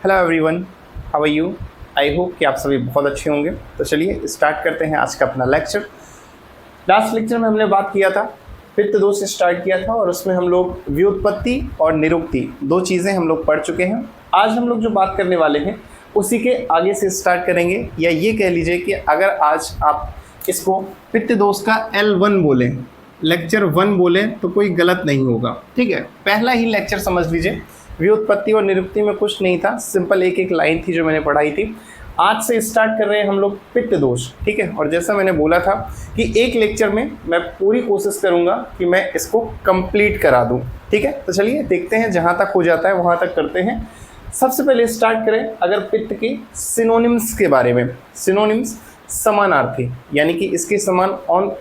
Hello everyone, how are you. I hope कि आप सभी बहुत अच्छे होंगे। तो चलिए स्टार्ट करते हैं आज का अपना लेक्चर। लास्ट लेक्चर में हमने बात किया था, पित्त दोष से स्टार्ट किया था और उसमें हम लोग व्युत्पत्ति और निरुक्ति दो चीज़ें हम लोग पढ़ चुके हैं। आज हम लोग जो बात करने वाले हैं उसी के आगे से स्टार्ट करेंगे, या ये कह लीजिए कि अगर आज आप इसको पित्त दोष का L1 बोलें, लेक्चर 1 बोलें तो कोई गलत नहीं होगा। ठीक है, पहला ही लेक्चर समझ लीजिए, व्युत्पत्ति और निरुक्ति में कुछ नहीं था, सिंपल एक एक लाइन थी जो मैंने पढ़ाई थी। आज से स्टार्ट कर रहे हैं हम लोग पित्त दोष। ठीक है, और जैसा मैंने बोला था कि एक लेक्चर में मैं पूरी कोशिश करूंगा कि मैं इसको कंप्लीट करा दूं। ठीक है, तो चलिए देखते हैं, जहां तक हो जाता है वहां तक करते हैं। सबसे पहले स्टार्ट करें अगर पित्त के सिनोनिम्स के बारे में। सिनोनिम्स समानार्थी, यानी कि इसके समान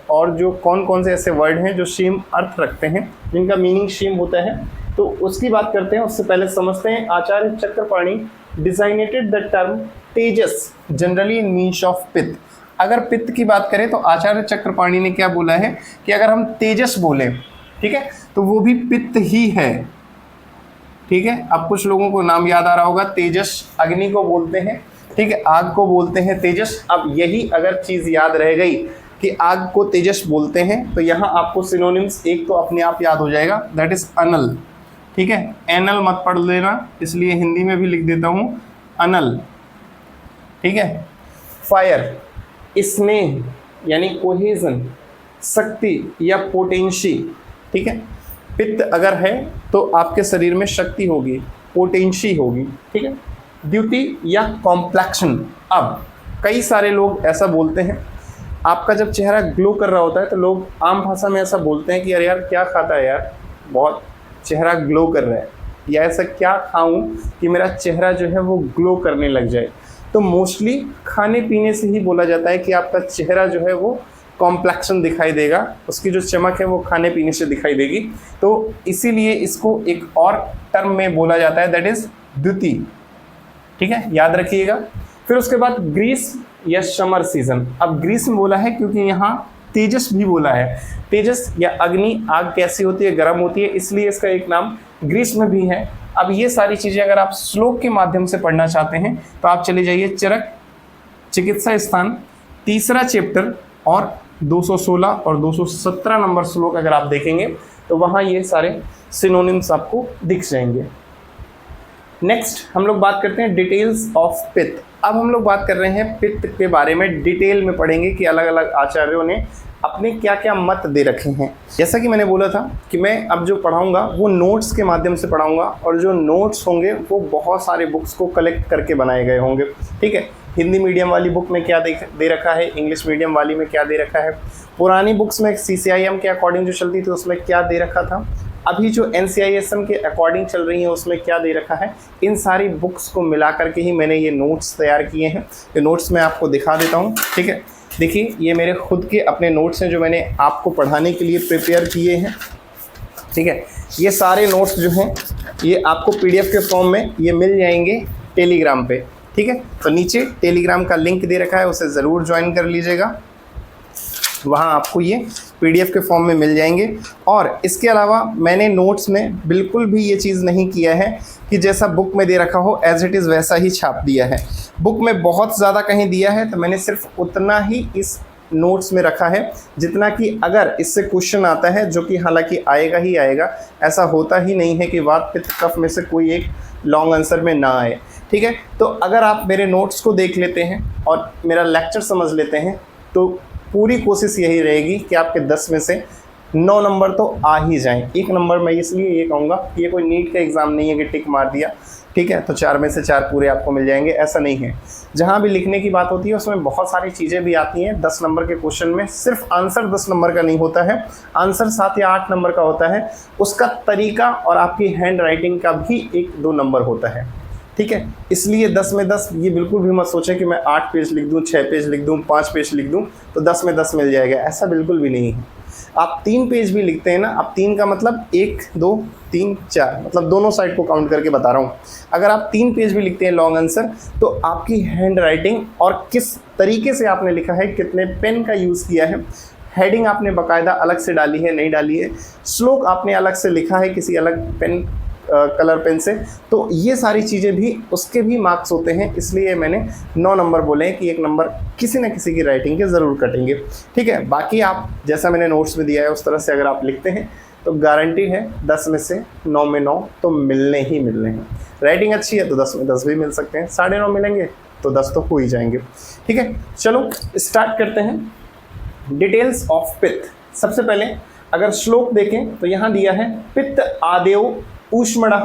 और जो कौन कौन से ऐसे वर्ड हैं जो सेम अर्थ रखते हैं, जिनका मीनिंग सेम होता है, तो उसकी बात करते हैं। उससे पहले समझते हैं Acharya Chakrapani designated the term tejas generally in means of pitta. अगर पित्त की बात करें तो आचार्य चक्रपाणी ने क्या बोला है कि अगर हम तेजस बोले, ठीक है, तो वो भी पित्त ही है। ठीक है, अब कुछ लोगों को नाम याद आ रहा होगा, तेजस अग्नि को बोलते हैं, ठीक है, आग को बोलते हैं तेजस। अब यही अगर चीज याद रह गई कि आग को तेजस बोलते हैं, तो यहाँ आपको सिनोनिम्स एक तो अपने आप याद हो जाएगा, दैट इज अनल। ठीक है, एनल मत पढ़ लेना, इसलिए हिंदी में भी लिख देता हूँ अनल। ठीक है, फायर, स्नेह यानी कोहेजन, शक्ति या पोटेंशी। ठीक है, पित्त अगर है तो आपके शरीर में शक्ति होगी, पोटेंशी होगी। ठीक है, द्युति या कॉम्प्लेक्शन। अब कई सारे लोग ऐसा बोलते हैं, आपका जब चेहरा ग्लो कर रहा होता है तो लोग आम भाषा में ऐसा बोलते हैं कि अरे यार क्या खाता है यार, बहुत चेहरा ग्लो कर रहा है, या ऐसा क्या खाऊं कि मेरा चेहरा जो है वो ग्लो करने लग जाए। तो मोस्टली खाने पीने से ही बोला जाता है कि आपका चेहरा जो है वो कॉम्प्लेक्शन दिखाई देगा, उसकी जो चमक है वो खाने पीने से दिखाई देगी। तो इसीलिए इसको एक और टर्म में बोला जाता है, दैट इज द्युति। ठीक है, याद रखिएगा। फिर उसके बाद ग्रीष्म या समर सीजन। अब ग्रीष्म बोला है क्योंकि यहाँ तेजस भी बोला है। तेजस या अग्नि, आग कैसी होती है, गर्म होती है, इसलिए इसका एक नाम ग्रीष्म भी है। अब ये सारी चीज़ें अगर आप श्लोक के माध्यम से पढ़ना चाहते हैं तो आप चले जाइए चरक चिकित्सा स्थान, तीसरा चैप्टर, और 216 और 217 नंबर श्लोक अगर आप देखेंगे तो वहाँ ये सारे सिनोनिम्स आपको दिख जाएंगे। नेक्स्ट हम लोग बात करते हैं डिटेल्स ऑफ पित्त। अब हम लोग बात कर रहे हैं पित्त के बारे में, डिटेल में पढ़ेंगे कि अलग अलग आचार्यों ने अपने क्या क्या मत दे रखे हैं। जैसा कि मैंने बोला था कि मैं अब जो पढ़ाऊंगा वो नोट्स के माध्यम से पढ़ाऊंगा, और जो नोट्स होंगे वो बहुत सारे बुक्स को कलेक्ट करके बनाए गए होंगे। ठीक है, हिंदी मीडियम वाली बुक में क्या दे रखा है, इंग्लिश मीडियम वाली में क्या दे रखा है, पुरानी बुक्स में CCIM के अकॉर्डिंग जो चलती थी उसमें क्या दे रखा था, अभी जो NCISM के अकॉर्डिंग चल रही है उसमें क्या दे रखा है। इन सारी बुक्स को मिला करके ही मैंने ये नोट्स तैयार किए हैं। ये नोट्स मैं आपको दिखा देता हूँ। ठीक है, देखिए ये मेरे खुद के अपने नोट्स हैं जो मैंने आपको पढ़ाने के लिए प्रिपेयर किए हैं। ठीक है, ये सारे नोट्स जो हैं ये आपको PDF के फॉर्म में ये मिल जाएंगे टेलीग्राम पे। ठीक है, तो नीचे टेलीग्राम का लिंक दे रखा है, उसे ज़रूर ज्वाइन कर लीजिएगा, वहाँ आपको ये PDF के फॉर्म में मिल जाएंगे। और इसके अलावा मैंने नोट्स में बिल्कुल भी ये चीज़ नहीं किया है कि जैसा बुक में दे रखा हो एज इट इज़ वैसा ही छाप दिया है। बुक में बहुत ज़्यादा कहीं दिया है तो मैंने सिर्फ उतना ही इस नोट्स में रखा है जितना कि अगर इससे क्वेश्चन आता है, जो कि हालांकि आएगा ही आएगा, ऐसा होता ही नहीं है कि वात पित्त कफ में से कोई एक लॉन्ग आंसर में ना आए। ठीक है, तो अगर आप मेरे नोट्स को देख लेते हैं और मेरा लेक्चर समझ लेते हैं तो पूरी कोशिश यही रहेगी कि आपके 10 में से 9 नंबर तो आ ही जाएं। 1 नंबर मैं इसलिए ये कहूँगा कि ये कोई नीट का एग्ज़ाम नहीं है कि टिक मार दिया, ठीक है, तो 4 में से 4 पूरे आपको मिल जाएंगे, ऐसा नहीं है। जहाँ भी लिखने की बात होती है उसमें बहुत सारी चीज़ें भी आती हैं। 10 नंबर के क्वेश्चन में सिर्फ आंसर 10 नंबर का नहीं होता है, आंसर 7 या 8 नंबर का होता है, उसका तरीका और आपकी हैंड राइटिंग का भी 1-2 नंबर होता है। ठीक है, इसलिए 10 में 10 ये बिल्कुल भी मत सोचें कि मैं 8 पेज लिख दूं, 6 पेज लिख दूं, 5 पेज लिख दूं तो 10 में 10 मिल जाएगा, ऐसा बिल्कुल भी नहीं है। आप 3 पेज भी लिखते हैं ना, अब 3 का मतलब 1 2 3 4, मतलब दोनों साइड को काउंट करके बता रहा हूँ। अगर आप 3 पेज भी लिखते हैं लॉन्ग आंसर तो आपकी हैंड राइटिंग और किस तरीके से आपने लिखा है, कितने पेन का यूज़ किया है, हेडिंग आपने बाकायदा अलग से डाली है नहीं डाली है, श्लोक आपने अलग से लिखा है किसी अलग पेन कलर पेन से। तो ये सारी चीज़ें भी उसके भी मार्क्स होते हैं, इसलिए मैंने 9 नंबर बोले हैं कि 1 नंबर किसी न किसी की राइटिंग के ज़रूर कटेंगे। ठीक है, बाकी आप जैसा मैंने नोट्स में दिया है उस तरह से अगर आप लिखते हैं तो गारंटी है 10 में से 9 में 9 तो मिलने ही मिलने हैं। राइटिंग अच्छी है तो 10 में 10 भी मिल सकते हैं, 9.5 मिलेंगे तो 10 तो हो ही जाएंगे। ठीक है, चलो स्टार्ट करते हैं। डिटेल्स ऑफ पित्त। सबसे पहले अगर श्लोक देखें तो यहाँ दिया है पित्त आदेव ऊष्मणः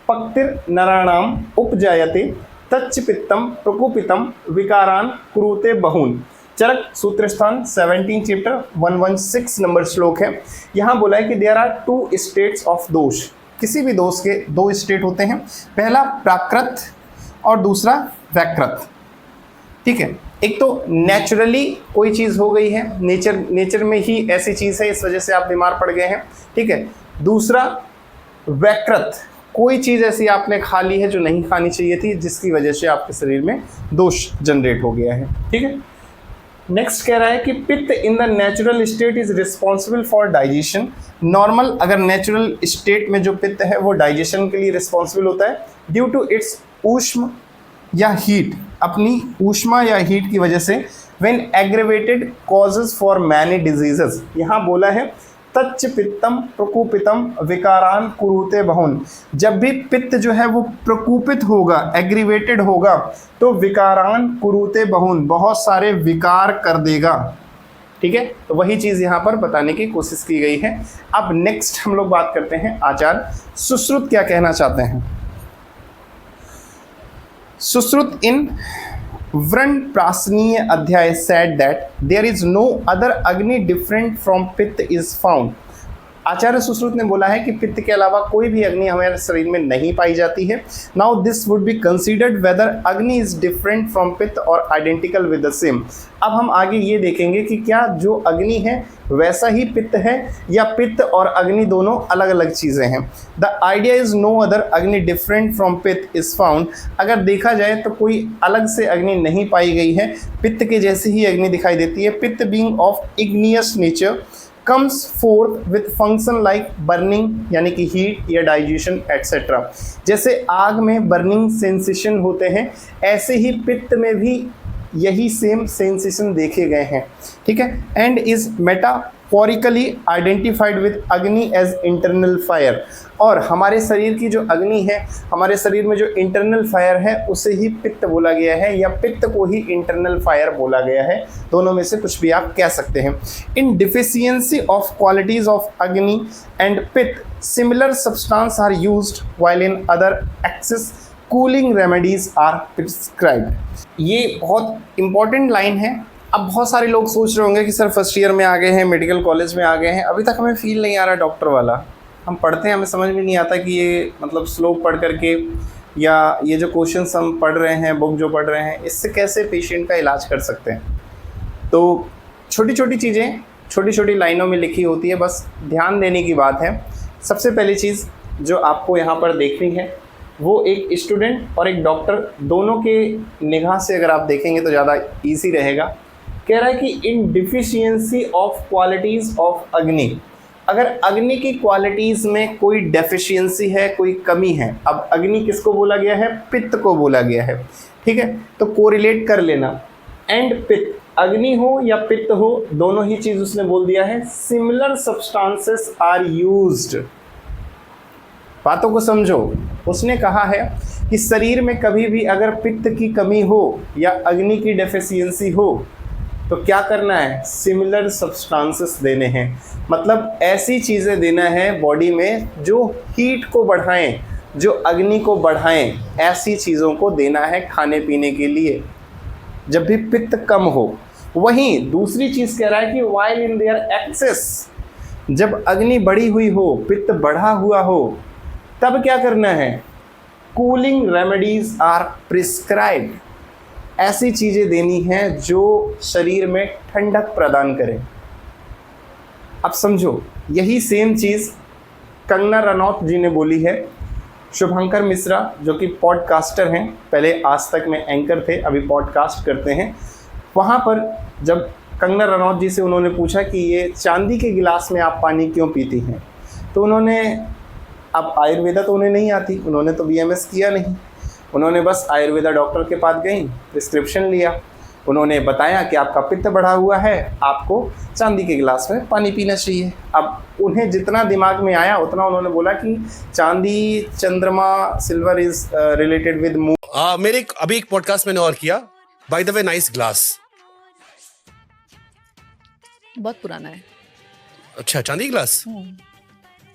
पक्तिर नराणाम उपजायते तच्च पित्तम प्रकोपितम विकारान कुरुते बहून। चरक सूत्र स्थान 17 चैप्टर 116 नंबर श्लोक है। यहाँ बोला है कि देयर आर 2 स्टेट्स ऑफ दोष। किसी भी दोष के 2 स्टेट होते हैं, पहला प्राकृत और दूसरा वैकृत। ठीक है, एक तो नेचुरली कोई चीज़ हो गई है, नेचर में ही ऐसी चीज़ है इस वजह से आप बीमार पड़ गए हैं। ठीक है, दूसरा वैकृत, कोई चीज़ ऐसी आपने खा ली है जो नहीं खानी चाहिए थी जिसकी वजह से आपके शरीर में दोष जनरेट हो गया है। ठीक है, नेक्स्ट कह रहा है कि पित्त in the natural state is responsible for digestion. Normal अगर नेचुरल स्टेट में जो पित्त है वो डाइजेशन के लिए रिस्पॉन्सिबल होता है ड्यू टू इट्स ऊष्म या हीट, अपनी ऊष्मा या हीट की वजह से। When aggravated causes for many diseases. यहाँ बोला है तच्च पित्तम प्रकोपितम विकारान कुरुते बहून। जब भी पित्त जो है वो प्रकोपित होगा, एग्रीवेटेड होगा, तो विकारान कुरुते बहून, बहुत सारे विकार कर देगा। ठीक है, तो वही चीज़ यहाँ पर बताने की कोशिश की गई है। अब नेक्स्ट हम लोग बात करते हैं आचार्य सुश्रुत क्या कहना चाहते हैं। सुश्रुत इन व्रण प्रासनीय अध्याय said that there is no other अग्नि different from पित्त is found। आचार्य सुश्रुत ने बोला है कि पित्त के अलावा कोई भी अग्नि हमारे शरीर में नहीं पाई जाती है। Now this would be considered whether agni is different from pitta और आइडेंटिकल विद द सेम। अब हम आगे ये देखेंगे कि क्या जो अग्नि है वैसा ही पित्त है या पित्त और अग्नि दोनों अलग अलग चीज़ें हैं। The idea is no other agni different from pitta is found. अगर देखा जाए तो कोई अलग से अग्नि नहीं पाई गई है, पित्त के जैसी ही अग्नि दिखाई देती है। पित्त being of igneous nature comes forth with function like burning यानी कि हीट या डाइजेशन एट्सेट्रा। जैसे आग में बर्निंग सेंसेशन होते हैं, ऐसे ही पित्त में भी यही सेम सेंसेशन देखे गए हैं। ठीक है, and is metaphorically identified with अग्नि एज इंटरनल फायर। और हमारे शरीर की जो अग्नि है, हमारे शरीर में जो इंटरनल फायर है उसे ही पित्त बोला गया है या पित्त को ही इंटरनल फायर बोला गया है। दोनों में से कुछ भी आप कह सकते हैं। In deficiency of qualities of agni and pitta similar substance are used while in other excess cooling remedies are prescribed. ये बहुत इंपॉर्टेंट लाइन है। अब बहुत सारे लोग सोच रहे होंगे कि सर फर्स्ट ईयर में आ गए हैं, मेडिकल कॉलेज में आ गए हैं, अभी तक हमें फील नहीं आ रहा डॉक्टर वाला। हम पढ़ते हैं, हमें समझ में नहीं आता कि ये मतलब श्लोक पढ़ करके या ये जो क्वेश्चंस हम पढ़ रहे हैं, बुक जो पढ़ रहे हैं, इससे कैसे पेशेंट का इलाज कर सकते हैं। तो छोटी छोटी चीज़ें छोटी छोटी लाइनों में लिखी होती है, बस ध्यान देने की बात है। सबसे पहली चीज़ जो आपको यहाँ पर देखनी है वो एक स्टूडेंट और एक डॉक्टर दोनों के निगाह से अगर आप देखेंगे तो ज़्यादा ईजी रहेगा। कह रहा है कि इन डिफिशियंसी ऑफ क्वालिटीज़ ऑफ अग्नि, अगर अग्नि की क्वालिटीज़ में कोई डेफिशिएंसी है, कोई कमी है। अब अग्नि किसको बोला गया है? पित्त को बोला गया है। ठीक है, तो कोरिलेट कर लेना। एंड पित्त, अग्नि हो या पित्त हो, दोनों ही चीज़ उसने बोल दिया है सिमिलर सब्सटेंसेस आर यूज्ड। बातों को समझो। उसने कहा है कि शरीर में कभी भी अगर पित्त की कमी हो या अग्नि की डेफिशिएंसी हो तो क्या करना है? सिमिलर सब्सटेंसेस देने हैं। मतलब ऐसी चीज़ें देना है बॉडी में जो हीट को बढ़ाएं, जो अग्नि को बढ़ाएं, ऐसी चीज़ों को देना है खाने पीने के लिए जब भी पित्त कम हो। वहीं दूसरी चीज़ कह रहा है कि वाइल इन देयर एक्सेस, जब अग्नि बढ़ी हुई हो, पित्त बढ़ा हुआ हो, तब क्या करना है? Cooling remedies are prescribed. ऐसी चीज़ें देनी हैं जो शरीर में ठंडक प्रदान करें। अब समझो, यही सेम चीज़ कंगना रनौत जी ने बोली है। शुभंकर मिश्रा जो कि पॉडकास्टर हैं, पहले आज तक में एंकर थे, अभी पॉडकास्ट करते हैं। वहाँ पर जब कंगना रनौत जी से उन्होंने पूछा कि ये चांदी के गिलास में आप पानी क्यों पीती हैं, तो उन्होंने अब आयुर्वेदा तो उन्हें नहीं आती, उन्होंने तो बीएमएस किया नहीं, उन्होंने बस आयुर्वेदा डॉक्टर के पास गई, प्रिस्क्रिप्शन लिया, उन्होंने बताया कि आपका पित्त बढ़ा हुआ है, आपको चांदी के गिलास में पानी पीना चाहिए। अब उन्हें जितना दिमाग में आया उतना उन्होंने बोला कि चांदी, चंद्रमा, silver is related with moon. मेरे अभी एक पॉडकास्ट मैंने और किया, by the way nice glass. बहुत पुराना है। अच्छा, चांदी ग्लास।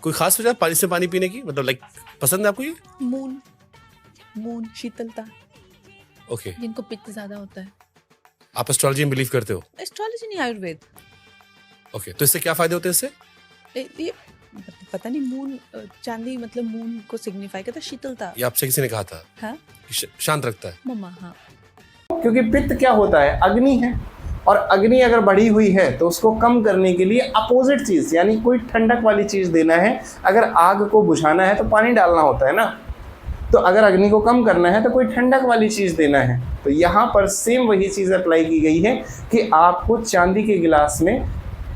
कोई खास वजह पानी से पानी पीने की, मतलब लाइक पसंद है आपको ये? मून शीतलता, ओके। जिनको पित्त ज्यादा होता है। आप एस्ट्रोलॉजी में बिलीव करते हो? एस्ट्रोलॉजी नहीं, आयुर्वेद। ओके, तो इससे क्या फायदे होते हैं इससे? ये पता नहीं, मून चांदी मतलब मून को सिग्निफाई करता है, शीतलता। ये आपसे किसी ने कहा था? हाँ, शांत रखता है मम्मा। हाँ, क्योंकि पित्त क्या होता है, अग्नि है, और अग्नि अगर बढ़ी हुई है तो उसको कम करने के लिए अपोजिट चीज़, यानी कोई ठंडक वाली चीज़ देना है। अगर आग को बुझाना है तो पानी डालना होता है ना, तो अगर अग्नि को कम करना है तो कोई ठंडक वाली चीज़ देना है। तो यहाँ पर सेम वही चीज़ अप्लाई की गई है कि आपको चांदी के गिलास में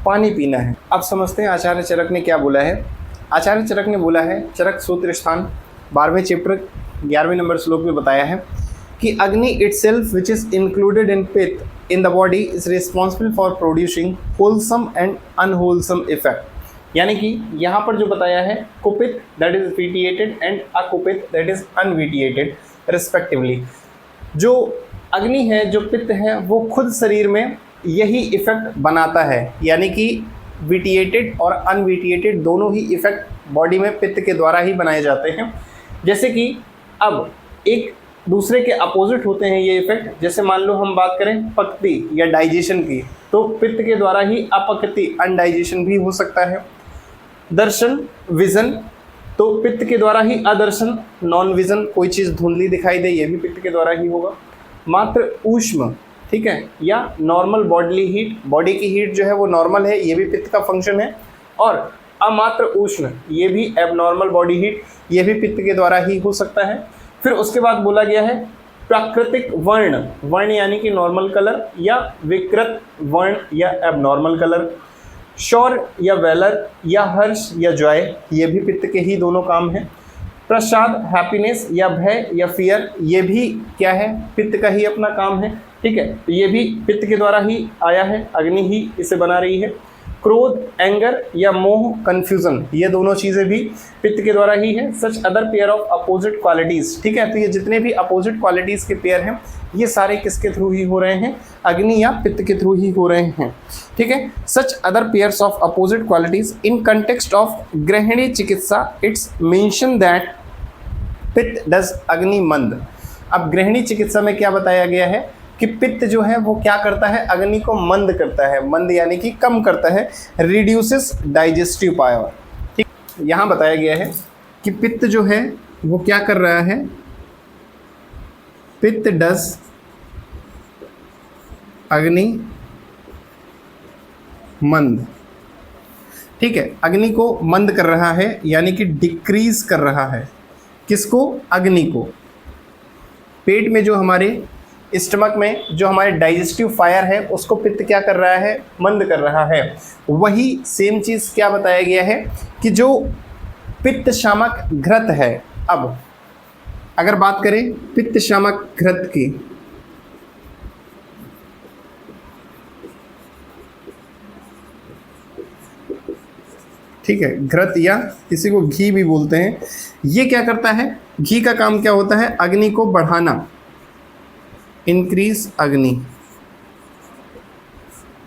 पानी पीना है। अब समझते हैं आचार्य चरक ने क्या बोला है। आचार्य चरक ने बोला है, चरक सूत्र स्थान 12वें चैप्टर 11वें नंबर श्लोक में बताया है कि agni itself which is included in pitta in the body is responsible for producing wholesome and unwholesome effect. यानी कि यहाँ पर जो बताया है, kupita that is vitiated and akupita that is unvitiated respectively. जो अग्नि है, जो पित्त है, वो खुद शरीर में यही इफेक्ट बनाता है, यानी कि विटिएटेड और अनविटिएटेड दोनों ही इफेक्ट बॉडी में पित्त के द्वारा ही बनाए जाते हैं। जैसे कि अब एक दूसरे के अपोजिट होते हैं ये इफेक्ट। जैसे मान लो हम बात करें पक्ति या डाइजेशन की, तो पित्त के द्वारा ही अपक्ति अनडाइजेशन भी हो सकता है। दर्शन विजन, तो पित्त के द्वारा ही अदर्शन नॉन विजन, कोई चीज़ धुंधली दिखाई दे, ये भी पित्त के द्वारा ही होगा। मात्र ऊष्म, ठीक है, या नॉर्मल बॉडली हीट, बॉडी की हीट जो है वो नॉर्मल है, ये भी पित्त का फंक्शन है। और अमात्र उष्ण, ये भी एबनॉर्मल बॉडी हीट, ये भी पित्त के द्वारा ही हो सकता है। फिर उसके बाद बोला गया है प्राकृतिक वर्ण, वर्ण यानी कि नॉर्मल कलर, या विकृत वर्ण या एबनॉर्मल कलर। शौर्य या वैलर, या हर्ष या जॉय, ये भी पित्त के ही दोनों काम हैं। प्रसाद हैप्पीनेस, या भय या फियर, ये भी क्या है, पित्त का ही अपना काम है। ठीक है, तो ये भी पित्त के द्वारा ही आया है, अग्नि ही इसे बना रही है। क्रोध, एंगर या मोह, कंफ्यूजन, ये दोनों चीज़ें भी पित्त के द्वारा ही है। Such other pair of opposite qualities, ठीक है, तो ये जितने भी अपोजिट क्वालिटीज़ के पेयर हैं ये सारे किसके थ्रू ही हो रहे हैं, अग्नि या पित्त के थ्रू ही हो रहे हैं। ठीक है, such other pairs of opposite qualities in context of गृहिणी चिकित्सा इट्स मेंशन दैट पित्त डज अग्नि मंद। अब गृहिणी चिकित्सा में क्या बताया गया है कि पित्त जो है वो क्या करता है, अग्नि को मंद करता है। मंद यानी कि कम करता है, रिड्यूसेस डाइजेस्टिव पावर। ठीक, यहाँ बताया गया है कि पित्त जो है वो क्या कर रहा है, पित्त डज अग्नि मंद। ठीक है, अग्नि को मंद कर रहा है, यानी कि डिक्रीज कर रहा है। किसको, अग्नि को। पेट में जो हमारे स्टमक में जो हमारे डाइजेस्टिव फायर है उसको पित्त क्या कर रहा है, मंद कर रहा है। वही सेम चीज़ क्या बताया गया है कि जो पित्त शामक घृत है। अब अगर बात करें पित्त शामक घृत की, ठीक है, घृत या किसी को घी भी बोलते हैं, ये क्या करता है, घी का काम क्या होता है, अग्नि को बढ़ाना, इंक्रीज अग्नि।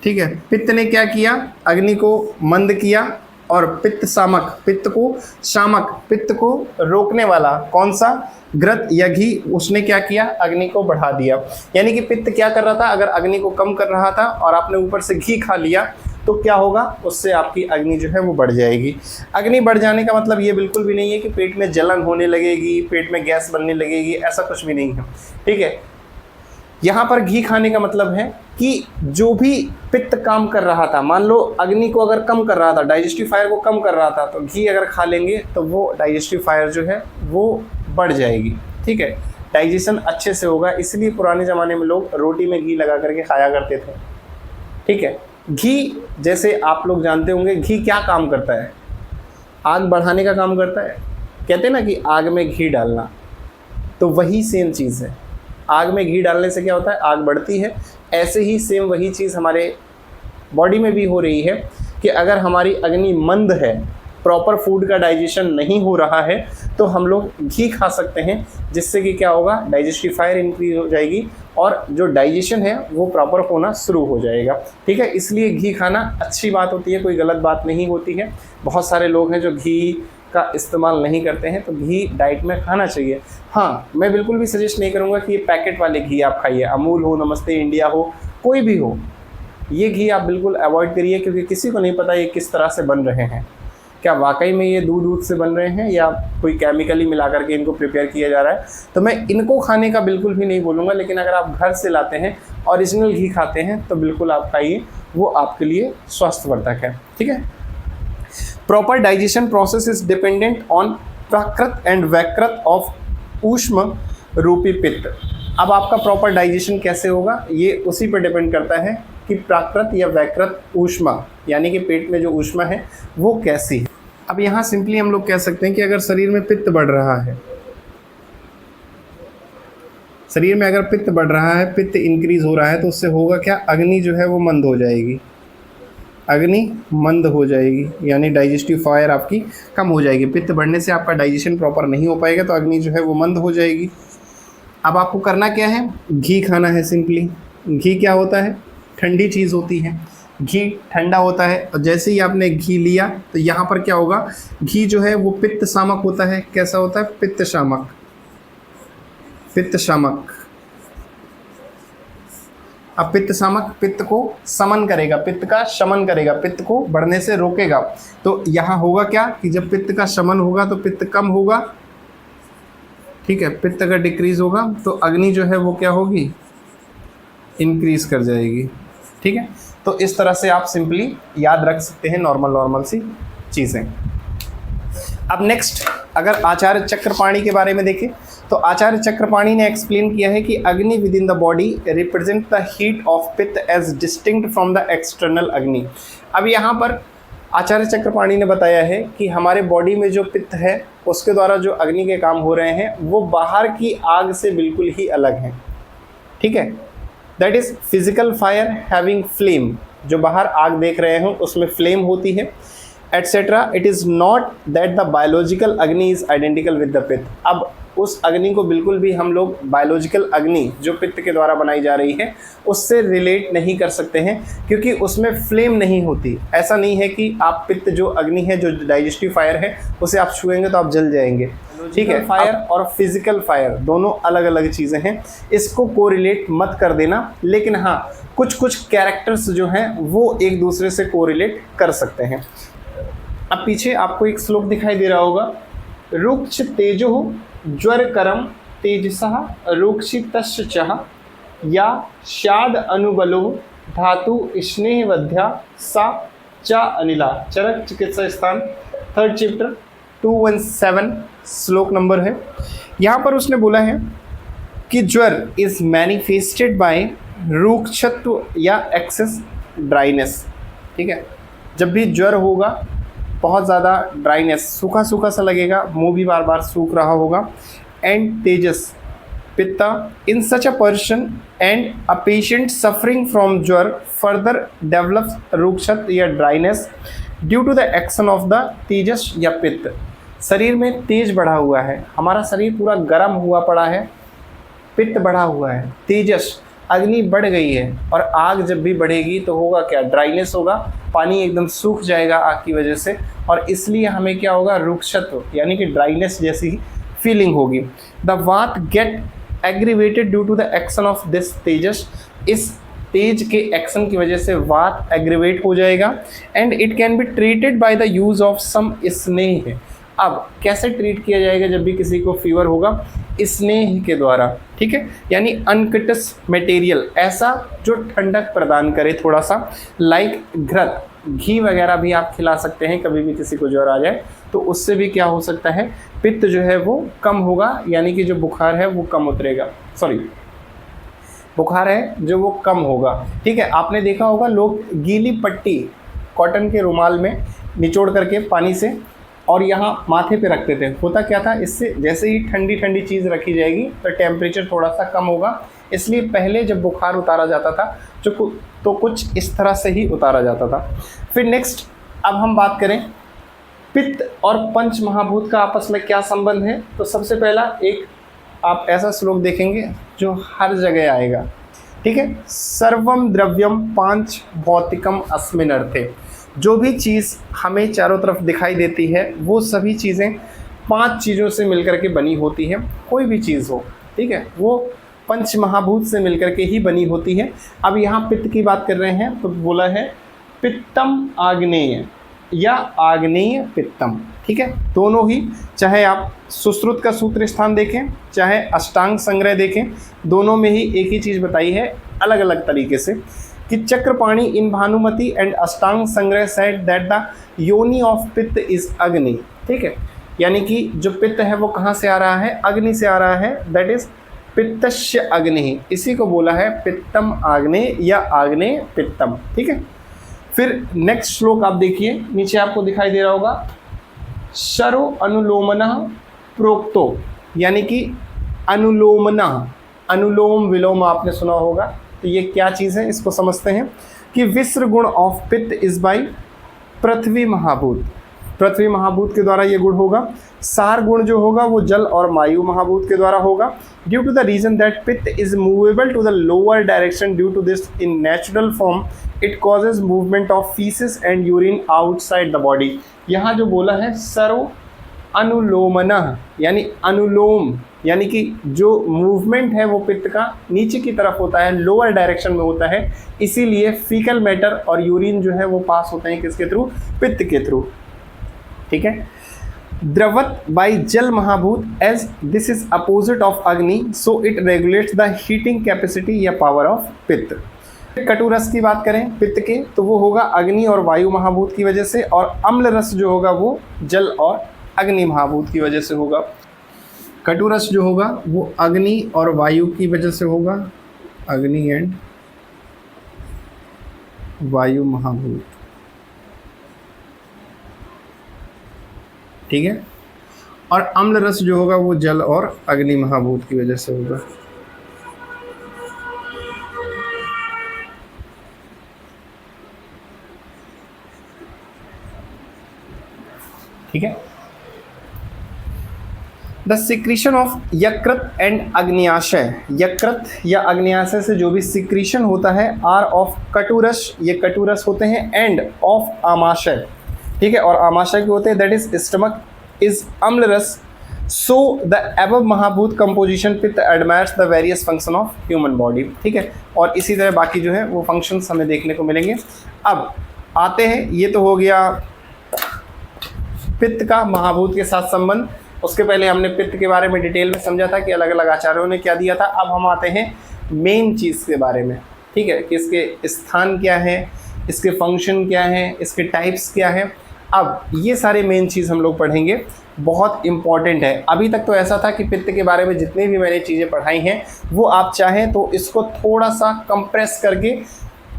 ठीक है, पित्त ने क्या किया, अग्नि को मंद किया, और पित्त शामक, पित्त को शामक, पित्त को रोकने वाला कौन सा, घृत या घी, उसने क्या किया, अग्नि को बढ़ा दिया। यानी कि पित्त क्या कर रहा था, अगर अग्नि को कम कर रहा था और आपने ऊपर से घी खा लिया तो क्या होगा, उससे आपकी अग्नि जो है वो बढ़ जाएगी। अग्नि बढ़ जाने का मतलब ये बिल्कुल भी नहीं है कि पेट में जलन होने लगेगी, पेट में गैस बनने लगेगी, ऐसा कुछ भी नहीं है। ठीक है, यहाँ पर घी खाने का मतलब है कि जो भी पित्त काम कर रहा था, मान लो अग्नि को अगर कम कर रहा था, डाइजेस्टिव फायर को कम कर रहा था, तो घी अगर खा लेंगे तो वो डाइजेस्टिव फायर जो है वो बढ़ जाएगी। ठीक है, डाइजेशन अच्छे से होगा, इसलिए पुराने ज़माने में लोग रोटी में घी लगा करके खाया करते थे। ठीक है, घी जैसे आप लोग जानते होंगे, घी क्या काम करता है, आग बढ़ाने का काम करता है। कहते हैं ना कि आग में घी डालना, तो वही सेम चीज़ है। आग में घी डालने से क्या होता है, आग बढ़ती है। ऐसे ही सेम वही चीज़ हमारे बॉडी में भी हो रही है कि अगर हमारी अग्नि मंद है, प्रॉपर फूड का डाइजेशन नहीं हो रहा है, तो हम लोग घी खा सकते हैं, जिससे कि क्या होगा, डाइजेस्टिव फायर इंक्रीज हो जाएगी और जो डाइजेशन है वो प्रॉपर होना शुरू हो जाएगा। ठीक है, इसलिए घी खाना अच्छी बात होती है, कोई गलत बात नहीं होती है। बहुत सारे लोग हैं जो घी का इस्तेमाल नहीं करते हैं, तो घी डाइट में खाना चाहिए। हाँ, मैं बिल्कुल भी सजेस्ट नहीं करूँगा कि ये पैकेट वाले घी आप खाइए, अमूल हो, नमस्ते इंडिया हो, कोई भी हो, ये घी आप बिल्कुल अवॉइड करिए, क्योंकि किसी को नहीं पता ये किस तरह से बन रहे हैं। क्या वाकई में ये दूध से बन रहे हैं या कोई केमिकली मिला करके इनको प्रिपेयर किया जा रहा है। तो मैं इनको खाने का बिल्कुल भी नहीं बोलूँगा, लेकिन अगर आप घर से लाते हैं, ओरिजिनल घी खाते हैं, तो बिल्कुल आप खाइए, वो आपके लिए स्वास्थ्यवर्धक है। ठीक है, proper digestion process is dependent on prakrita and vaikrita of ushma rupi pitta. अब आपका प्रॉपर डाइजेशन कैसे होगा, ये उसी पर डिपेंड करता है कि प्राकृत या वैकृत ऊष्मा, यानी कि पेट में जो ऊष्मा है वो कैसी है। अब यहाँ सिंपली हम लोग कह सकते हैं कि अगर शरीर में पित्त बढ़ रहा है, शरीर में अगर पित्त बढ़ रहा है, पित्त इंक्रीज हो रहा है, तो उससे होगा क्या, अग्नि जो है वो मंद हो जाएगी, अग्नि मंद हो जाएगी, यानी डाइजेस्टिव फायर आपकी कम हो जाएगी। पित्त बढ़ने से आपका डाइजेशन प्रॉपर नहीं हो पाएगा, तो अग्नि जो है वो मंद हो जाएगी। अब आपको करना क्या है, घी खाना है सिंपली। घी क्या होता है, ठंडी चीज़ होती है, घी ठंडा होता है, और जैसे ही आपने घी लिया तो यहाँ पर क्या होगा, घी जो है वो पित्त शामक होता है। कैसा होता है, पित्त शामक, पित्त शामक। अब पित्त शामक पित्त को समन करेगा, पित्त का शमन करेगा, पित्त को बढ़ने से रोकेगा। तो यहाँ होगा क्या कि जब पित्त का शमन होगा तो पित्त कम होगा, ठीक है, पित्त अगर डिक्रीज होगा तो अग्नि जो है वो क्या होगी, इंक्रीज कर जाएगी। ठीक है, तो इस तरह से आप सिंपली याद रख सकते हैं नॉर्मल सी चीज़ें। अब नेक्स्ट अगर आचार्य चक्रपाणी के बारे में देखें, तो आचार्य चक्रपाणी ने एक्सप्लेन किया है कि agni within the body represent the heat of pitta as distinct from the external agni. अब यहाँ पर आचार्य चक्रपाणी ने बताया है कि हमारे बॉडी में जो पित्त है उसके द्वारा जो अग्नि के काम हो रहे हैं वो बाहर की आग से बिल्कुल ही अलग हैं। ठीक है, that is physical fire having flame, जो बाहर आग देख रहे हो उसमें फ्लेम होती है, etcetera. It is not that the biological अग्नि इज़ आइडेंटिकल विद द पित्त। अब उस अग्नि को बिल्कुल भी हम लोग बायोलॉजिकल अग्नि जो पित्त के द्वारा बनाई जा रही है उससे रिलेट नहीं कर सकते हैं, क्योंकि उसमें फ्लेम नहीं होती। ऐसा नहीं है कि आप पित्त जो अग्नि है, जो डाइजेस्टिव फायर है, उसे आप छुएंगे तो आप जल जाएंगे। ठीक है, फायर और फिजिकल फायर दोनों अलग अलग चीज़ें हैं, इसको कोरिलेट मत कर देना। लेकिन हाँ, कुछ कैरेक्टर्स जो हैं वो एक दूसरे से कोरिलेट कर सकते हैं। अब पीछे आपको एक श्लोक दिखाई दे रहा होगा, रुक्ष तेजो ज्वरकरम तेजसः रुक्षितश्च चः या शाद अनुबलो धातु स्नेहवध्या सा च अनिला। चरक चिकित्सा स्थान 3rd चैप्टर 217 श्लोक नंबर है। यहाँ पर उसने बोला है कि ज्वर इज मैनिफेस्टेड बाय रुक्षत्व या एक्सेस ड्राइनेस। ठीक है, जब भी ज्वर होगा, बहुत ज़्यादा ड्राइनेस, सूखा सूखा सा लगेगा, मुंह भी बार बार सूख रहा होगा, and tejas pitta in such a person and a patient suffering from jwar further develops rukshata या dryness due to the action of the tejas या पित्त। शरीर में तेज बढ़ा हुआ है, हमारा शरीर पूरा गर्म हुआ पड़ा है, पित्त बढ़ा हुआ है, तेजस अग्नि बढ़ गई है, और आग जब भी बढ़ेगी तो होगा क्या, ड्राइनेस होगा, पानी एकदम सूख जाएगा आग की वजह से, और इसलिए हमें क्या होगा, रुक्षत्व यानी कि ड्राइनेस जैसी फीलिंग होगी। The vata get aggravated due to the action of this tejas. इस तेज के एक्शन की वजह से वात एग्रीवेट हो जाएगा, and it can be treated by the use of some sneha. अब कैसे ट्रीट किया जाएगा जब भी किसी को फीवर होगा, स्नेह के द्वारा। ठीक है, यानी अनकटस मटेरियल, ऐसा जो ठंडक प्रदान करे थोड़ा सा, लाइक घृत, घी वगैरह भी आप खिला सकते हैं। कभी भी किसी को ज्वर आ जाए तो उससे भी क्या हो सकता है, पित्त जो है वो कम होगा, यानी कि जो बुखार है वो कम उतरेगा, बुखार है जो वो कम होगा। ठीक है, आपने देखा होगा लोग गीली पट्टी कॉटन के रुमाल में निचोड़ करके पानी से और यहाँ माथे पे रखते थे। होता क्या था, इससे जैसे ही ठंडी ठंडी चीज़ रखी जाएगी तो टेम्परेचर थोड़ा सा कम होगा, इसलिए पहले जब बुखार उतारा जाता था तो कुछ इस तरह से ही उतारा जाता था। फिर नेक्स्ट अब हम बात करें पित्त और पंच महाभूत का आपस में क्या संबंध है। तो सबसे पहला एक आप ऐसा श्लोक देखेंगे जो हर जगह आएगा, ठीक है, सर्वम द्रव्यम पांच भौतिकम अस्मिन् अर्थे। जो भी चीज़ हमें चारों तरफ दिखाई देती है वो सभी चीज़ें पांच चीज़ों से मिलकर के बनी होती है। कोई भी चीज़ हो, ठीक है, वो पंच महाभूत से मिलकर के ही बनी होती है। अब यहाँ पित्त की बात कर रहे हैं तो बोला है पित्तम आग्नेय या आग्नेय पित्तम, ठीक है, दोनों ही, चाहे आप सुश्रुत का सूत्र स्थान देखें चाहे अष्टांग संग्रह देखें, दोनों में ही एक ही चीज़ बताई है अलग अलग तरीके से कि चक्रपाणी इन भानुमति एंड अष्टांग संग्रह सेड दैट द योनि ऑफ पित्त इज अग्नि, ठीक है, यानी कि जो पित्त है वो कहाँ से आ रहा है, अग्नि से आ रहा है, दैट इज पित्तस्य अग्नि, इसी को बोला है पित्तम आग्नेय या आग्नेय पित्तम, ठीक है। फिर नेक्स्ट श्लोक आप देखिए, नीचे आपको दिखाई दे रहा होगा शरो अनुलोमना प्रोक्तो, यानी कि अनुलोमना, अनुलोम विलोम आपने सुना होगा, तो ये क्या चीज़ है इसको समझते हैं कि विस्र गुण ऑफ पित्त इज बाई पृथ्वी महाभूत, पृथ्वी महाभूत के द्वारा ये गुण होगा। सार गुण जो होगा वो जल और वायु महाभूत के द्वारा होगा। Due to the reason that pitta is movable to the lower direction due to this in natural form it causes movement of faeces and urine outside the body. यहाँ जो बोला है सरो अनुलोमना, यानी अनुलोम, यानी कि जो मूवमेंट है वो पित्त का नीचे की तरफ होता है, लोअर डायरेक्शन में होता है, इसीलिए फीकल मैटर और यूरिन जो है वो पास होते हैं किसके थ्रू, पित्त के थ्रू, ठीक है। द्रवत by jal mahabhuta as this is opposite of agni so it regulates the heating capacity या पावर ऑफ पित्त। कटु रस की बात करें पित्त के तो वो होगा अग्नि और वायु महाभूत की वजह से, और अम्ल रस जो होगा वो जल और अग्नि महाभूत की वजह से होगा। कटु रस जो होगा वो अग्नि और वायु की वजह से होगा, अग्नि एंड वायु महाभूत, ठीक है, और अम्ल रस जो होगा वो जल और अग्नि महाभूत की वजह से होगा। ठीक है। द सिक्रीशन ऑफ यकृत एंड अग्न्याशय, यकृत या अग्न्याशय से जो भी सिक्रीशन होता है आर ऑफ कटुरस, ये कटुरस होते हैं, एंड ऑफ आमाशय, ठीक है, और आमाशय के होते हैं दैट इज स्टमक इज अम्ल रस। सो द एबव महाभूत कंपोजिशन पित्त admires the various function of human body, ठीक है, और इसी तरह बाकी जो है वो फंक्शंस हमें देखने को मिलेंगे। अब आते हैं, ये तो हो गया पित्त का महाभूत के साथ संबंध। उसके पहले हमने पित्त के बारे में डिटेल में समझा था कि अलग अलग आचार्यों ने क्या दिया था। अब हम आते हैं मेन चीज़ के बारे में, ठीक है, कि इसके स्थान क्या है, इसके फंक्शन क्या है, इसके टाइप्स क्या है। अब ये सारे मेन चीज़ हम लोग पढ़ेंगे, बहुत इंपॉर्टेंट है। अभी तक तो ऐसा था कि पित्त के बारे में जितने भी मैंने चीज़ें पढ़ाई हैं वो आप चाहें तो इसको थोड़ा सा कंप्रेस करके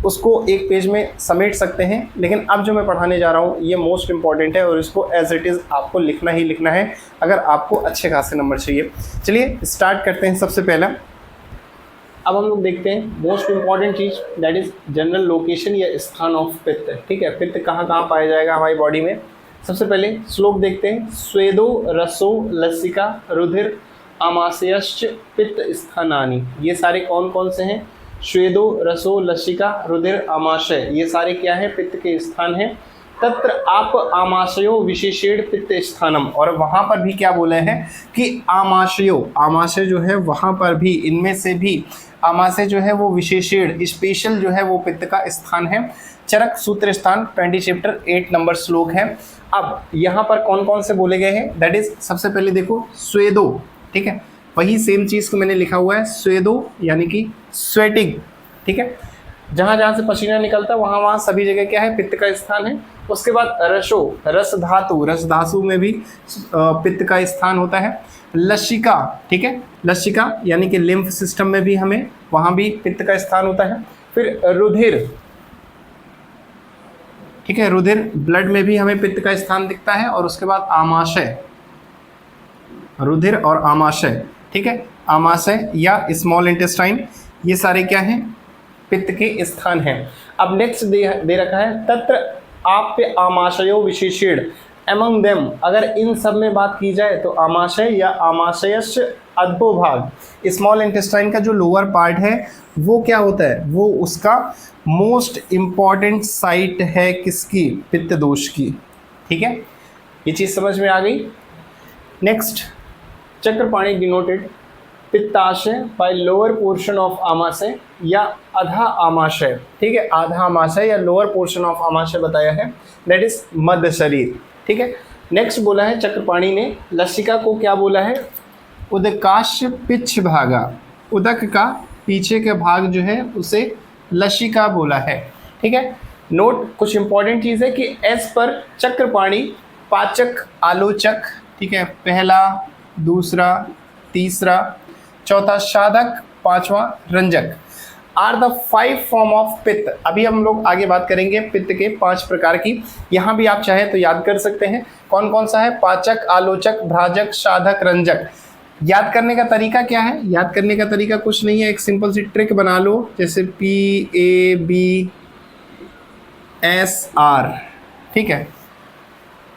उसको एक पेज में समेट सकते हैं, लेकिन अब जो मैं पढ़ाने जा रहा हूँ ये मोस्ट इंपॉर्टेंट है और इसको एज इट इज़ आपको लिखना ही लिखना है अगर आपको अच्छे खासे नंबर चाहिए। चलिए स्टार्ट करते हैं। सबसे पहला अब हम लोग देखते हैं most important cheese, that is general location या स्थान ऑफ पित्त, ठीक है, पित्त कहाँ कहाँ पाया जाएगा हमारी बॉडी में। सबसे पहले श्लोक देखते हैं, स्वेदो रसो लसिका रुधिर आमाशयश्च पित्त स्थानानि। ये सारे कौन कौन से हैं? श्वेदो रसो लसिका रुधिर आमाशय, ये सारे क्या है? पित्त के स्थान हैं। तत्र आप आमाशयो विशेषेण पित्त स्थानम, और वहाँ पर भी क्या बोले हैं कि आमाशयो, आमाशय जो है वहाँ पर भी, इनमें से भी आमाशय जो है वो विशेषेण स्पेशल जो है वो पित्त का स्थान है। चरक सूत्र स्थान 20 चैप्टर 8 नंबर श्लोक है। अब यहाँ पर कौन कौन से बोले गए हैं, दैट इज सबसे पहले देखो स्वेदो, ठीक है, वही सेम चीज़ को मैंने लिखा हुआ है, स्वेदो यानी कि स्वेटिंग, ठीक है, जहाँ जहाँ से पसीना निकलता है वहाँ वहाँ सभी जगह क्या है? पित्त का स्थान है। उसके बाद रसो, रस धातु, रस धातु में भी पित्त का स्थान होता है। लसिका, ठीक है, लसिका यानी कि लिम्फ सिस्टम में भी हमें वहाँ भी पित्त का स्थान होता है। फिर रुधिर, ठीक है। रुधिर, ब्लड में भी हमें पित्त का स्थान दिखता है। और उसके बाद आमाशय, रुधिर और आमाशय, ठीक है, आमाशय या स्मॉल इंटेस्टाइन, ये सारे क्या हैं, पित्त के स्थान हैं। अब नेक्स्ट दे रखा है तत्र आप्य आमाशयो विशेषण एमंग देम। अगर इन सब में बात की जाए तो आमाशय या आमाशयस्य अधोभाग, स्मॉल इंटेस्टाइन का जो लोअर पार्ट है वो क्या होता है, वो उसका मोस्ट इम्पॉर्टेंट साइट है किसकी, पित्त दोष की। ठीक है, ये चीज़ समझ में आ गई। Next, Chakrapani denoted pittashaya by lower portion of amashaya या आधा आमाशय। ठीक है, आधा आमाशय या लोअर पोर्शन ऑफ आमाशय बताया है, दैट इज मध्य शरीर। ठीक है, नेक्स्ट बोला है चक्रपाणी ने लसिका को क्या बोला है, उदकाश्य पिछ भागा, उदक का पीछे के भाग जो है उसे लसिका बोला है। ठीक है, नोट कुछ इंपॉर्टेंट चीज़ है कि एस पर चक्रपाणी पाचक आलोचक, ठीक है, पहला, दूसरा, तीसरा, चौथा साधक, पांचवा रंजक, आर द 5 फॉर्म ऑफ पित्त। अभी हम लोग आगे बात करेंगे पित्त के 5 प्रकार की। यहाँ भी आप चाहे तो याद कर सकते हैं कौन कौन सा है, पाचक, आलोचक, भ्राजक, साधक, रंजक। याद करने का तरीका क्या है, याद करने का तरीका कुछ नहीं है, एक सिंपल सी ट्रिक बना लो, जैसे PABSR, ठीक है,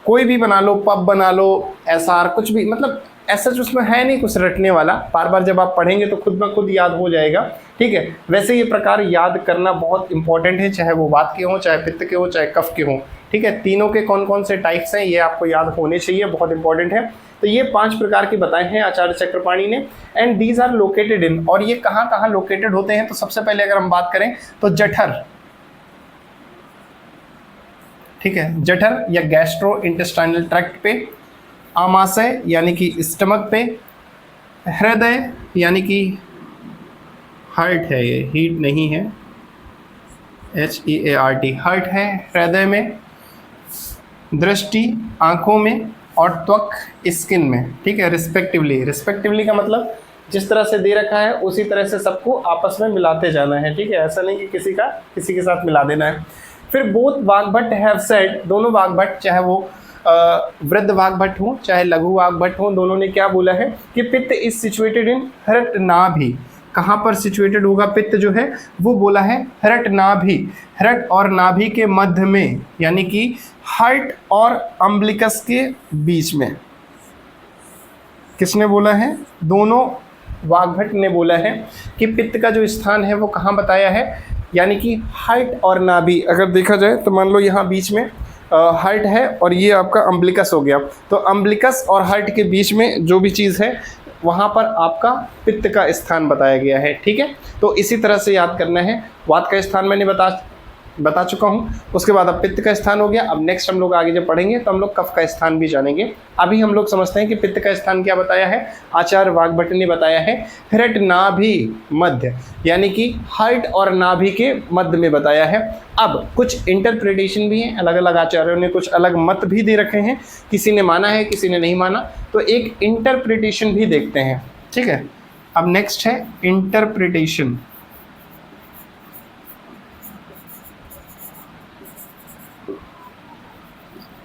कोई भी बना लो, पब बना लो, SR, कुछ भी, मतलब ऐसा उसमें है नहीं कुछ रटने वाला, बार बार जब आप पढ़ेंगे तो खुद ब खुद याद हो जाएगा। ठीक है, वैसे ये प्रकार याद करना बहुत इंपॉर्टेंट है, चाहे वो वात के हों, चाहे पित्त के हों, चाहे कफ के हों। ठीक है, तीनों के कौन कौन से टाइप्स हैं ये आपको याद होने चाहिए, बहुत इंपॉर्टेंट है। तो ये 5 प्रकार के बताए हैं आचार्य चक्रपाणी ने, and these are located in, और ये कहाँ कहाँ लोकेटेड होते हैं, तो सबसे पहले अगर हम बात करें तो जठर, ठीक है, जठर या गैस्ट्रो इंटेस्टाइनल ट्रैक्ट पे, आमाशय यानी कि स्टमक पे, हृदय यानी कि हार्ट है, ये हीट नहीं है, HEART, हार्ट है हृदय में, दृष्टि आंखों में, और त्वक स्किन में। ठीक है, रिस्पेक्टिवली, रिस्पेक्टिवली का मतलब जिस तरह से दे रखा है उसी तरह से सबको आपस में मिलाते जाना है। ठीक है, ऐसा नहीं कि किसी का किसी के साथ मिला देना है। फिर बोथ वाग्भट हैव सेड, दोनों वाग्भट, चाहे वो वृद्ध वाग्भट हो चाहे लघु वाग्भट हो, दोनों ने क्या बोला है कि पित्त इज सिचुएटेड इन हृत नाभि। कहाँ पर सिचुएटेड होगा पित्त जो है, वो बोला है हृत नाभि, हृत और नाभि के मध्य में, यानी कि हार्ट और अम्बिलिकस के बीच में। किसने बोला है, दोनों वाग्भट ने बोला है कि पित्त का जो स्थान है वो कहाँ बताया है, यानी कि हार्ट और नाभि। अगर देखा जाए तो मान लो यहाँ बीच में हार्ट है और ये आपका अम्बिलिकस हो गया, तो अम्बिलिकस और हार्ट के बीच में जो भी चीज़ है वहाँ पर आपका पित्त का स्थान बताया गया है। ठीक है, तो इसी तरह से याद करना है। वात का स्थान मैंने बता चुका हूँ, उसके बाद अब पित्त का स्थान हो गया। अब नेक्स्ट हम लोग आगे जब पढ़ेंगे तो हम लोग कफ का स्थान भी जानेंगे। अभी हम लोग समझते हैं कि पित्त का स्थान क्या बताया है, आचार्य वाग्भट ने बताया है हृत नाभि मध्य, यानी कि हार्ट और नाभि के मध्य में बताया है। अब कुछ इंटरप्रिटेशन भी हैं, अलग अलग आचार्यों ने कुछ अलग मत भी दे रखे हैं, किसी ने माना है किसी ने नहीं माना, तो एक इंटरप्रिटेशन भी देखते हैं। ठीक है, अब नेक्स्ट है इंटरप्रिटेशन।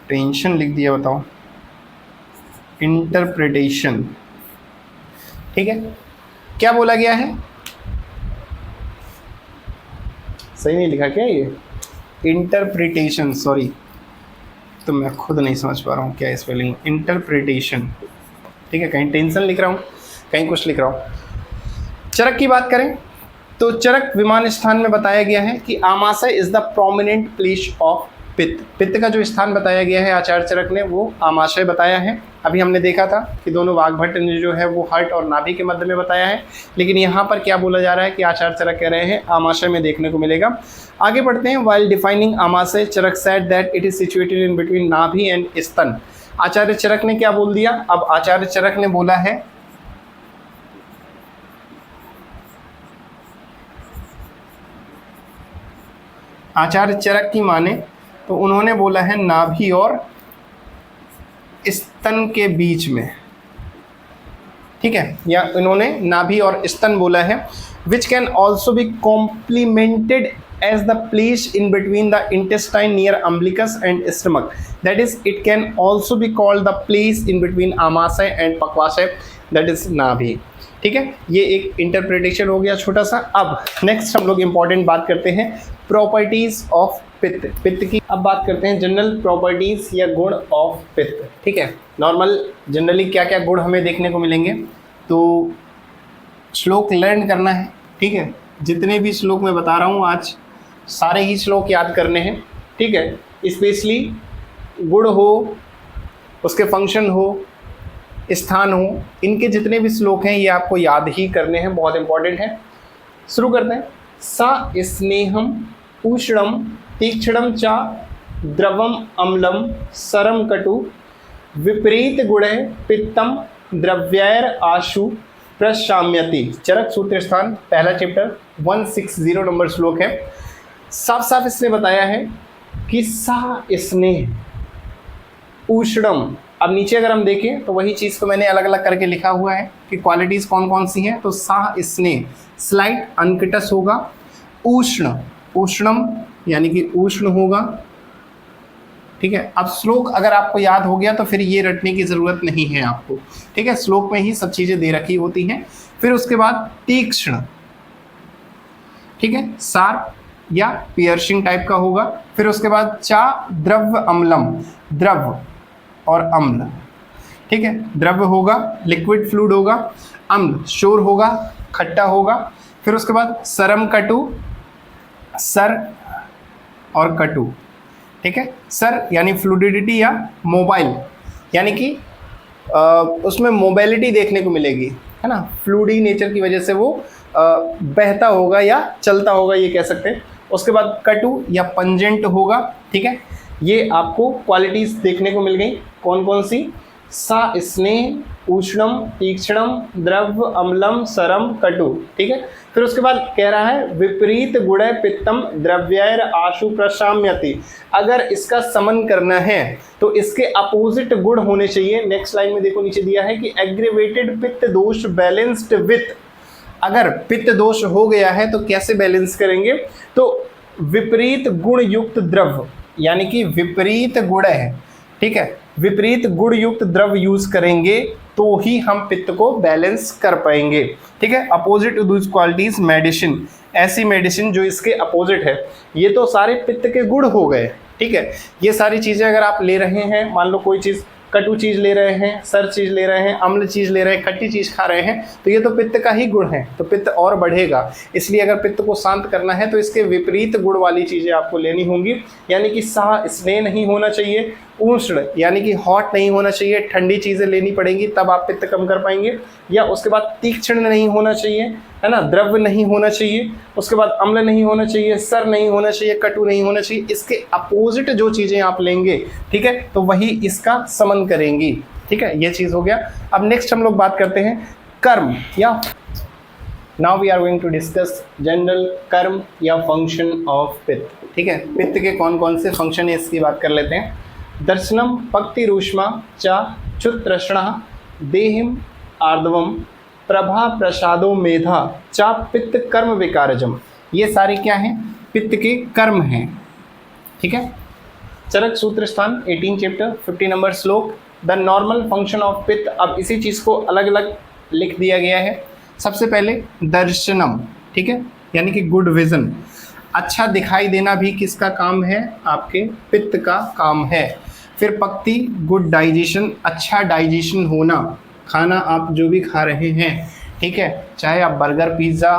टेंशन लिख दिया, बताओ, इंटरप्रिटेशन। ठीक है, क्या बोला गया है, सही नहीं लिखा क्या ये, इंटरप्रिटेशन, सॉरी, तो मैं खुद नहीं समझ पा रहा हूँ क्या स्पेलिंग, इंटरप्रिटेशन। ठीक है, कहीं टेंशन लिख रहा हूँ, कहीं कुछ लिख रहा हूँ। चरक की बात करें तो चरक विमान स्थान में बताया गया है कि amashaya is the prominent place of pitta. पित्त का जो स्थान बताया गया है आचार्य चरक ने वो आमाशय बताया है। अभी हमने देखा था कि दोनों वाग्भट ने जो है वो हार्ट और नाभि के मध्य में बताया है, लेकिन यहाँ पर क्या बोला जा रहा है कि आचार्य चरक कह रहे हैं आमाशय में देखने को मिलेगा। आगे बढ़ते हैं। While defining amashaya Charak said that it is situated in between nabhi and stana. Acharya चरक ने क्या बोल दिया, अब आचार्य चरक ने बोला है आचार्य चरक की माने तो उन्होंने बोला है नाभि और स्तन के बीच में। ठीक है, या इन्होंने नाभि और स्तन बोला है, which can also be complimented as the place in between the intestine near umbilicus and stomach. That is, it can also be called the place in between आमाशय and पक्वाशय, that is नाभि। ठीक है, ये एक इंटरप्रिटेशन हो गया छोटा सा। अब नेक्स्ट हम लोग इंपॉर्टेंट बात करते हैं प्रॉपर्टीज ऑफ पित्त। पित्त की अब बात करते हैं जनरल प्रॉपर्टीज या गुण ऑफ पित्त। ठीक है, नॉर्मल जनरली क्या क्या गुण हमें देखने को मिलेंगे, तो श्लोक लर्न करना है। ठीक है, जितने भी श्लोक मैं बता रहा हूँ आज सारे ही श्लोक याद करने हैं। ठीक है, स्पेशली गुण हो, उसके फंक्शन हो, स्थान हो, इनके जितने भी श्लोक हैं ये आपको याद ही करने हैं, बहुत इंपॉर्टेंट है। शुरू करते हैं। सा स्नेहम उष्णम तीक्ष्णम चा द्रवम अम्लम सरम कटु विपरीत गुणे पित्तम द्रव्यैर आशु प्रशाम्यति। चरक सूत्र स्थान, पहला चैप्टर 160 नंबर श्लोक है। साफ साफ इसने बताया है कि सा स्नेह उष्णम। अब नीचे अगर हम देखें तो वही चीज़ को मैंने अलग अलग करके लिखा हुआ है कि क्वालिटीज़ कौन कौन सी हैं। तो सा स्नेह स्लाइट अनकटस होगा, उष्ण उष्णम यानी कि उष्ण होगा। ठीक है, अब श्लोक अगर आपको याद हो गया तो फिर ये रटने की ज़रूरत नहीं है आपको। ठीक है, श्लोक में ही सब चीज़ें दे रखी होती हैं। फिर उसके बाद तीक्ष्ण, ठीक है, शार्प या पियर्शिंग टाइप का होगा। फिर उसके बाद चा द्रव्य अम्लम, द्रव और अम्ल। ठीक है, द्रव्य होगा लिक्विड फ्लूइड होगा, अम्ल शोर होगा खट्टा होगा। फिर उसके बाद सरम कटु, सर और कटु। ठीक है, सर यानी फ्लूडिडिटी या मोबाइल, यानी कि उसमें मोबिलिटी देखने को मिलेगी, है ना, फ्लूडी नेचर की वजह से वो बहता होगा या चलता होगा, ये कह सकते हैं। उसके बाद कटु या पंजेंट होगा। ठीक है, ये आपको क्वालिटीज़ देखने को मिल गई। कौन कौन सी? सा स्नेह उष्णम तीक्ष्णम द्रव्य अम्लम सरम कटु। ठीक है, फिर उसके बाद कह रहा है विपरीत गुणे पित्तम द्रव्यैर आशु प्रशाम्यति। अगर इसका समन करना है तो इसके अपोजिट गुण होने चाहिए। नेक्स्ट लाइन में देखो नीचे दिया है कि एग्रीवेटेड पित्त दोष बैलेंस्ड विथ। अगर पित्त दोष हो गया है तो कैसे बैलेंस करेंगे? तो विपरीत गुण युक्त द्रव्य, यानी कि विपरीत गुण है, ठीक है, विपरीत गुण युक्त द्रव्य यूज करेंगे तो ही हम पित्त को बैलेंस कर पाएंगे। ठीक है, opposite to this qualities medicine, ऐसी मेडिसिन जो इसके अपोजिट है। ये तो सारे पित्त के गुण हो गए। ठीक है, ये सारी चीज़ें अगर आप ले रहे हैं, मान लो कोई चीज़ कटु चीज़ ले रहे हैं, सर चीज़ ले रहे हैं, अम्ल चीज़ ले रहे हैं, खट्टी चीज़ खा रहे हैं, तो ये तो पित्त का ही गुण है, तो पित्त और बढ़ेगा। इसलिए अगर पित्त को शांत करना है तो इसके विपरीत गुण वाली चीज़ें आपको लेनी होंगी। यानी कि सा स्नेह नहीं होना चाहिए, उष्ण यानी कि हॉट नहीं होना चाहिए, ठंडी चीज़ें लेनी पड़ेंगी तब आप पित्त कम कर पाएंगे। या उसके बाद तीक्ष्ण नहीं होना चाहिए, है ना, द्रव्य नहीं होना चाहिए, उसके बाद अम्ल नहीं होना चाहिए, सर नहीं होना चाहिए, कटु नहीं होना चाहिए। इसके अपोजिट जो चीज़ें आप लेंगे, ठीक है, तो वही इसका समन करेंगी। ठीक है, ये चीज़ हो गया। अब नेक्स्ट हम लोग बात करते हैं कर्म या now we are going to discuss general karma या फंक्शन ऑफ पित्त। ठीक है, पित्त के कौन कौन से फंक्शन है इसकी बात कर लेते हैं। दर्शनम पक्तिरूष्मा चा चुत्रष्णा देहिम आर्दवम प्रभा प्रसादो मेधा चा पित्त कर्म विकारजम। ये सारे क्या हैं? पित्त के कर्म हैं। ठीक है, चरक सूत्र स्थान 18 चैप्टर 50 नंबर श्लोक, द नॉर्मल फंक्शन ऑफ पित्त। अब इसी चीज़ को अलग अलग लिख दिया गया है। सबसे पहले दर्शनम, ठीक है, यानी कि गुड विजन, अच्छा दिखाई देना भी किसका काम है? आपके पित्त का काम है। फिर पक्ति गुड डाइजेशन, अच्छा डाइजेशन होना, खाना आप जो भी खा रहे हैं, ठीक है, चाहे आप बर्गर पिज़्ज़ा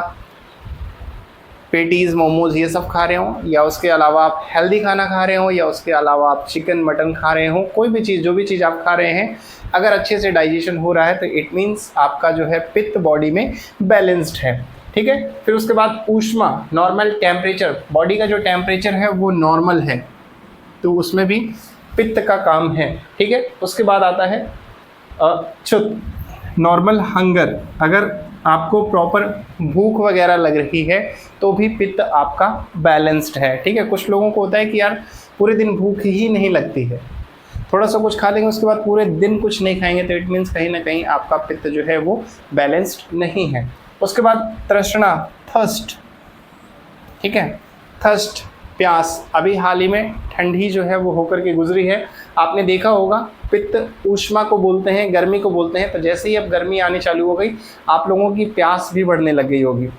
पेटीज़ मोमोज़ ये सब खा रहे हो, या उसके अलावा आप हेल्दी खाना खा रहे हो, या उसके अलावा आप चिकन मटन खा रहे हो, कोई भी चीज़ जो भी चीज़ आप खा रहे हैं, अगर अच्छे से डाइजेशन हो रहा है तो इट मीन्स आपका जो है पित्त बॉडी में बैलेंस्ड है। ठीक है, फिर उसके बाद ऊष्मा नॉर्मल टेम्परेचर, बॉडी का जो टेम्परेचर है वो नॉर्मल है, तो उसमें भी पित्त का काम है। ठीक है, उसके बाद आता है क्षुत नॉर्मल हंगर, अगर आपको प्रॉपर भूख वगैरह लग रही है तो भी पित्त आपका बैलेंस्ड है। ठीक है, कुछ लोगों को होता है कि यार पूरे दिन भूख ही नहीं लगती है, थोड़ा सा कुछ खा लेंगे उसके बाद पूरे दिन कुछ नहीं खाएंगे, तो इट मीन्स कहीं ना कहीं आपका पित्त जो है वो बैलेंस्ड नहीं है। उसके बाद तृष्णा थर्स्ट, ठीक है, थर्स्ट, प्यास। अभी हाल ही में ठंडी जो है वो होकर के गुजरी है। आपने देखा होगा पित्त ऊष्मा को बोलते हैं, गर्मी को बोलते हैं। तो जैसे ही अब गर्मी आनी चालू हो गई, आप लोगों की प्यास भी बढ़ने लग गई होगी।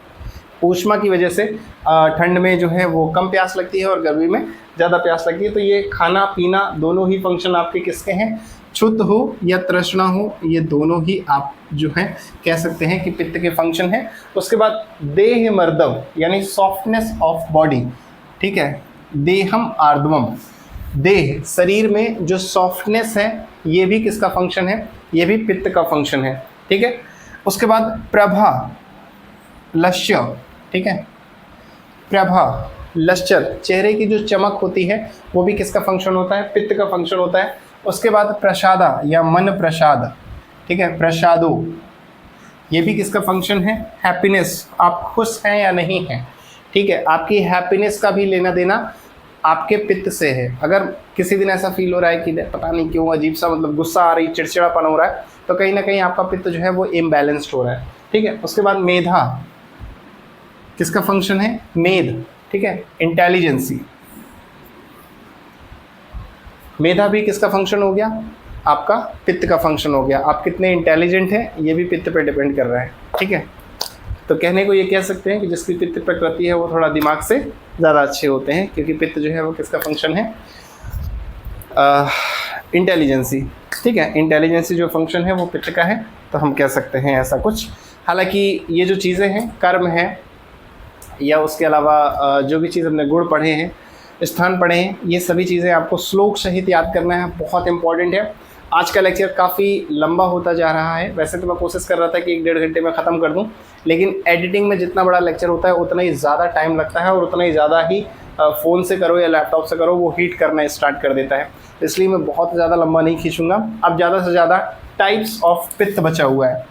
ऊष्मा की वजह से ठंड में जो है वो कम प्यास लगती है और गर्मी में ज़्यादा प्यास लगती है। तो ये खाना पीना दोनों ही फंक्शन आपके किसके हैं? क्षुद्ध हो या तृष्णा हो, ये दोनों ही आप जो है कह सकते हैं कि पित्त के फंक्शन है। उसके बाद देह मर्दव यानी सॉफ्टनेस ऑफ बॉडी, ठीक है। देहम आर्द्रवम, देह शरीर में जो सॉफ्टनेस है ये भी किसका फंक्शन है? ये भी पित्त का फंक्शन है, ठीक है। उसके बाद प्रभा लश्य, ठीक है। प्रभा लश्चर, चेहरे की जो चमक होती है वो भी किसका फंक्शन होता है? पित्त का फंक्शन होता है। उसके बाद प्रसादा या मन प्रसाद, ठीक है, प्रसादो, ये भी किसका फंक्शन है? हैप्पीनेस, आप खुश हैं या नहीं हैं, ठीक है। आपकी हैप्पीनेस का भी लेना देना आपके पित्त से है। अगर किसी दिन ऐसा फील हो रहा है कि पता नहीं क्यों अजीब सा मतलब गुस्सा आ रही, चिड़चिड़ापन हो रहा है, तो कहीं ना कहीं आपका पित्त जो है वो इम्बैलेंस्ड हो रहा है, ठीक है। उसके बाद मेधा, किसका फंक्शन है? मेध, ठीक है, इंटेलिजेंसी। मेधा भी किसका फंक्शन हो गया? आपका पित्त का फंक्शन हो गया। आप कितने इंटेलिजेंट हैं ये भी पित्त पे डिपेंड कर रहा है, ठीक है। तो कहने को ये कह सकते हैं कि जिसकी पित्त प्रकृति है वो थोड़ा दिमाग से ज़्यादा अच्छे होते हैं, क्योंकि पित्त जो है वो किसका फंक्शन है? इंटेलिजेंसी, ठीक है। इंटेलिजेंसी जो फंक्शन है वो पित्त का है, तो हम कह सकते हैं ऐसा कुछ। हालांकि ये जो चीज़ें हैं, कर्म है या उसके अलावा जो भी चीज़ हमने गुण पढ़े हैं, स्थान पढ़े हैं, ये सभी चीज़ें आपको श्लोक सहित याद करना है, बहुत इंपॉर्टेंट है। आज का लेक्चर काफ़ी लंबा होता जा रहा है। वैसे तो मैं कोशिश कर रहा था कि 1-1.5 घंटे में ख़त्म कर दूं, लेकिन एडिटिंग में जितना बड़ा लेक्चर होता है उतना ही ज़्यादा टाइम लगता है और उतना ही ज़्यादा ही फ़ोन से करो या लैपटॉप से करो वो हीट करना स्टार्ट कर देता है। इसलिए मैं बहुत ज़्यादा लंबा नहीं खींचूँगा। अब ज़्यादा से ज़्यादा टाइप्स ऑफ पित्त बचा हुआ है।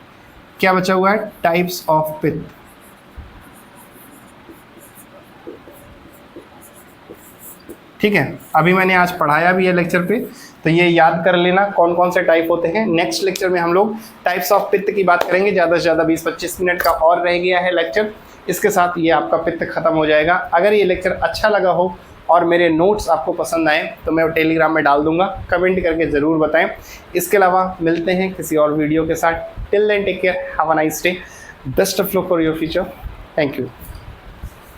क्या बचा हुआ है? टाइप्स ऑफ पित्त। ठीक है, अभी मैंने आज पढ़ाया भी है लेक्चर पे, तो ये याद कर लेना कौन कौन से टाइप होते हैं। नेक्स्ट लेक्चर में हम लोग टाइप्स ऑफ पित्त की बात करेंगे। ज़्यादा से ज़्यादा 20-25 मिनट का और रह गया है लेक्चर। इसके साथ ये आपका पित्त खत्म हो जाएगा। अगर ये लेक्चर अच्छा लगा हो और मेरे नोट्स आपको पसंद आए तो मैं वो टेलीग्राम में डाल दूंगा, कमेंट करके ज़रूर बताएं। इसके अलावा मिलते हैं किसी और वीडियो के साथ। Till then take care, have a nice day, best of luck for your future. Thank you.